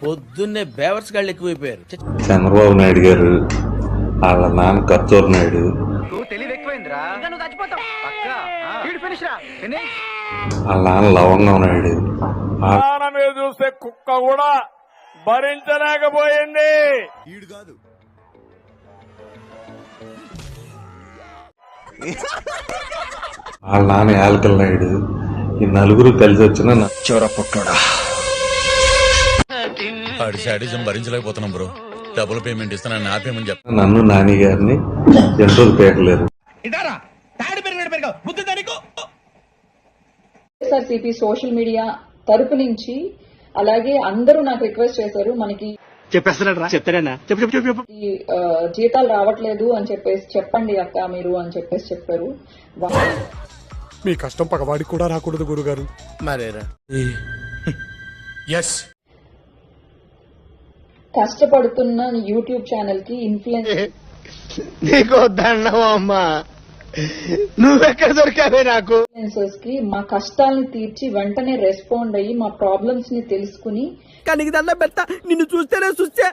పొద్దున్నే బేవర్స్ గాళ్ళు ఎక్కువైపోయారు. చంద్రబాబు నాయుడు గారు వాళ్ళ నాన్న కత్తూరు నాయుడు, వాళ్ళ నాన్న లవంగం నాయుడు, చూస్తే కుక్క కూడా భరించలేకపోయింది. వాళ్ళ నాన్న యాలకల్ నాయుడు, ఈ నలుగురు కలిసి వచ్చిన చోర పుట్టోడా. వాడి శాడిజం భరించలేకపోతున్నాం బ్రో. డబుల్ పేమెంట్ ఇస్తానని ఆపేమని చెప్తాను. నన్ను నాని గారిని జంతువులు పేకలేరు. వైఎస్ఆర్సీపీ సోషల్ మీడియా తరపు నుంచి అలాగే అందరూ నాకు రిక్వెస్ట్ చేశారు, మనకి జీతాలు రావట్లేదు అని చెప్పేసి చెప్పండి అక్క మీరు అని చెప్పేసి చెప్పారు. మీ కష్టం పగవాడికి కూడా రాకూడదు గురుగారు. మరేరా కష్టపడుతున్న యూట్యూబ్ ఛానల్ కి ఇన్ఫ్లుయెన్సర్స్ కి మా కష్టాలను తీర్చి వెంటనే రెస్పాండ్ అయ్యి మా ప్రాబ్లమ్స్ ని తెలుసుకుని నిన్ను చూస్తేనే చూస్తే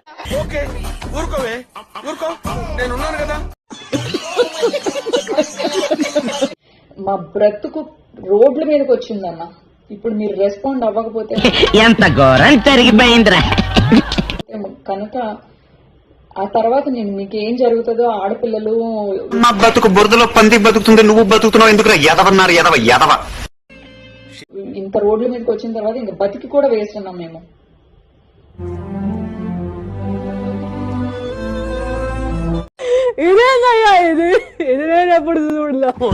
మా బ్రతుకు రోడ్ల మీదకి వచ్చిందన్న. ఇప్పుడు మీరు రెస్పాండ్ అవ్వకపోతే ఎంత ఘోరం జరిగిపోయిందిరా కనుక ఆ తర్వాత నేను మీకేం జరుగుతుందో ఆడపిల్లలు మా బతుకు బురదలో పంది బతుకుతుంది, నువ్వు బతుకుతున్నావు ఎందుకు ఎదవన్నారు ఎదవ. ఇంత రోడ్ల మీదకి వచ్చిన తర్వాత ఇంకా బతికి కూడా వేస్తున్నాం మేము. ఇదేనయ్యా ఇది నేను ఎప్పుడు చూడలేము.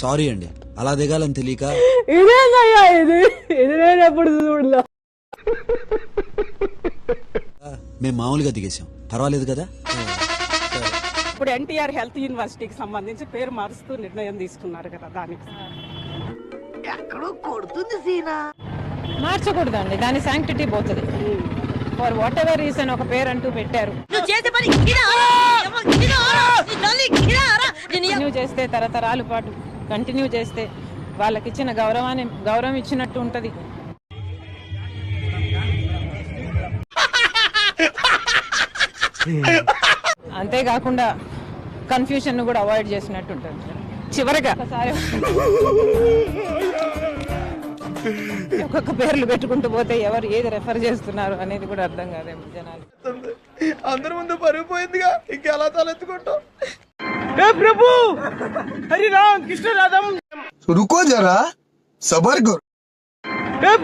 సారీ అండి, అలా దిగాలని తెలియక. ఇదేనయ్యా ఇది నేను ఎప్పుడు చూడలేము. మేము మామూలుగా దిగేసాం, పర్వాలేదు కదా. ఇప్పుడు ఎన్టీఆర్ హెల్త్ యూనివర్సిటీకి సంబంధించి పేరు మారుస్తూ నిర్ణయం తీసుకున్నారు కదా, దానికి ఎక్కడో కొడుతుంది సీనా. మార్చకూడదండి, దాని శాంక్టిటీ పోతుంది. ఫర్ వాట్ ఎవర్ రీజన్ ఒక పేరు అంటూ పెట్టారు. కంటిన్యూ చేస్తే తరతరాల పాటు కంటిన్యూ చేస్తే వాళ్ళకి ఇచ్చిన గౌరవం ఇచ్చినట్టు ఉంటది. అంతేకాకుండా కన్ఫ్యూజన్ కూడా అవాయిడ్ చేసినట్టు ఉంటుంది. చివరిగా ఒకసారి ఒక్కొక్క పేర్లు పెట్టుకుంటూ పోతే ఎవరు ఏది రెఫర్ చేస్తున్నారు అనేది కూడా అర్థం కాదేమో జనాలు. అందరి ముందు పరిగిపోయిందిగా, ఇంకెలా తలెత్తుకుంటాం. ప్రభు హరి రామ్ కృష్ణ రాధం रुको जरा सबर करो.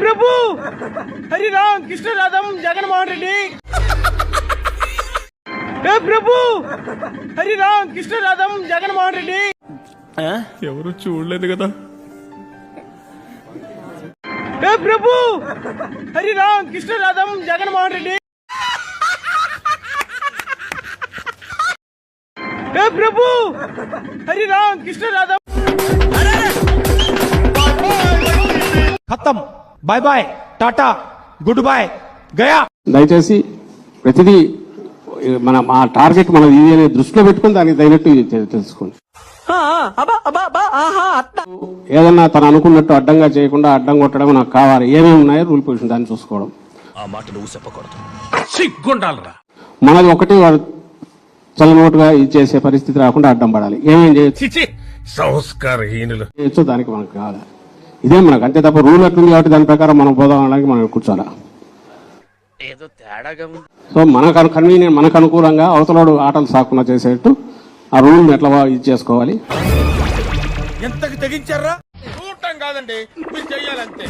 ప్రభు హరి రామ్ కృష్ణ రాధం జగన్మోహన్ రెడ్డి. ప్రభు హరి రామ్ కృష్ణ రాధం జగన్మోహన్ రెడ్డి. ఎవరు చూడలేదు కదా. ప్రభు హరి రామ్ కృష్ణ రాధం జగన్మోహన్ రెడ్డి. ప్రభు హరి రామ్ కృష్ణ రాధం. ఖతం, bye bye, tata, goodbye, గయా. దయచేసి ప్రతిదీ మన మా టార్గెట్ మనం ఇది అనే దృష్టిలో పెట్టుకుని దానికి తగినట్టు తెలుసుకోండి. ఏదన్నా తను అనుకున్నట్టు అడ్డంగా చేయకుండా అడ్డం కొట్టడం నాకు కావాలి. ఏమేమి ఉన్నాయో రూల్ పొజిషన్ దాన్ని చూసుకోవడం. ఆ మాట నువ్వు చెప్పకూడదు. సిగ్గుండాలరా. మనది ఒకటి వాడు చల్లనోటుగా ఇది చేసే పరిస్థితి రాకుండా అడ్డం పడాలి. ఏమేం చేయొచ్చు దానికి మనకు కావాలి. ఇదే మనకు అంతే తప్ప రూల్ ఎట్లుంది కాబట్టి దాని ప్రకారం మనం పోదాం అనడానికి మనం కూర్చోాలా. సో మనకు కన్వీనియంట్ మనకు అనుకూలంగా అవతలాడు ఆటలు సాకుండా చేసేట్టు ఆ రూల్ ఎట్లా ఇది చేసుకోవాలి. ఎంతకు తెగించారా? చూడటం కాదండి, మీరు చెయ్యాలంతే.